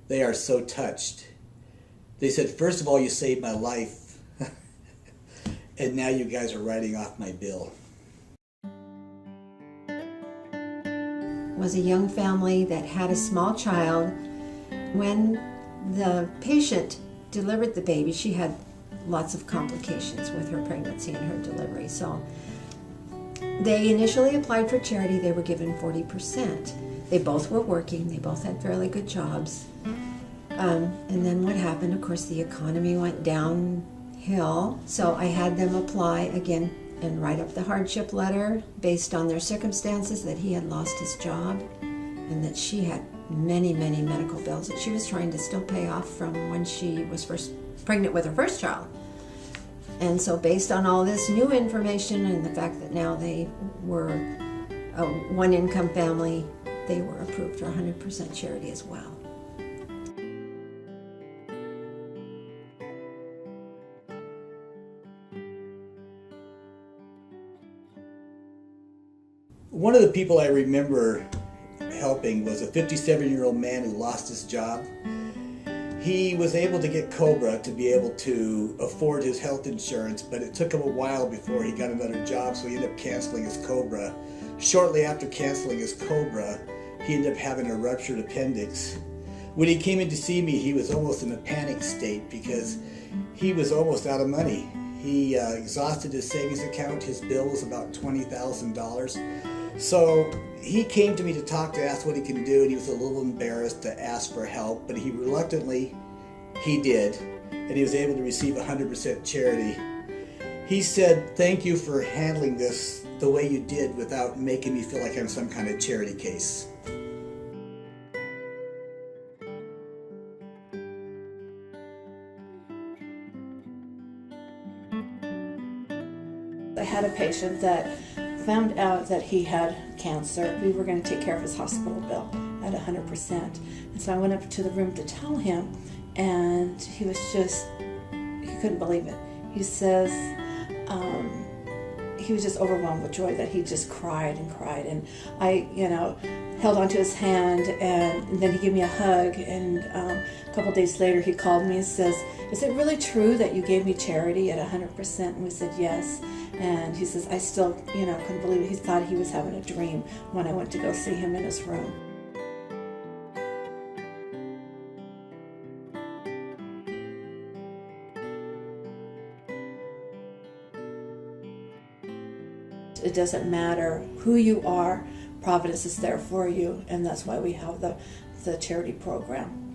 They are so touched. They said, first of all, you saved my life, and now you guys are writing off my bill. Was a young family that had a small child. When the patient delivered the baby, she had lots of complications with her pregnancy and her delivery. So they initially applied for charity. They were given 40%. They both were working. They both had fairly good jobs. And then what happened? Of course, the economy went downhill. So I had them apply again and write up the hardship letter based on their circumstances, that he had lost his job and that she had many, many medical bills that she was trying to still pay off from when she was first pregnant with her first child. And so based on all this new information and the fact that now they were a one-income family, they were approved for 100% charity as well. One of the people I remember helping was a 57-year-old man who lost his job. He was able to get COBRA to be able to afford his health insurance, but it took him a while before he got another job, so he ended up canceling his COBRA. Shortly after canceling his COBRA, he ended up having a ruptured appendix. When he came in to see me, he was almost in a panic state because he was almost out of money. He exhausted his savings account. His bill was about $20,000. So he came to me to talk, to ask what he can do, and he was a little embarrassed to ask for help, but he reluctantly, he did, and he was able to receive 100% charity. He said, "Thank you for handling this the way you did without making me feel like I'm some kind of charity case." I had a patient that found out that he had cancer. We were going to take care of his hospital bill at 100%. And so I went up to the room to tell him, and he was just, he couldn't believe it. He says, he was just overwhelmed with joy that he just cried and cried. And I, held onto his hand, and then he gave me a hug. And a couple days later, he called me and says, "Is it really true that you gave me charity at 100%?" And we said, "Yes." And he says, "I still, couldn't believe it." He thought he was having a dream when I went to go see him in his room. It doesn't matter who you are, Providence is there for you, and that's why we have the charity program.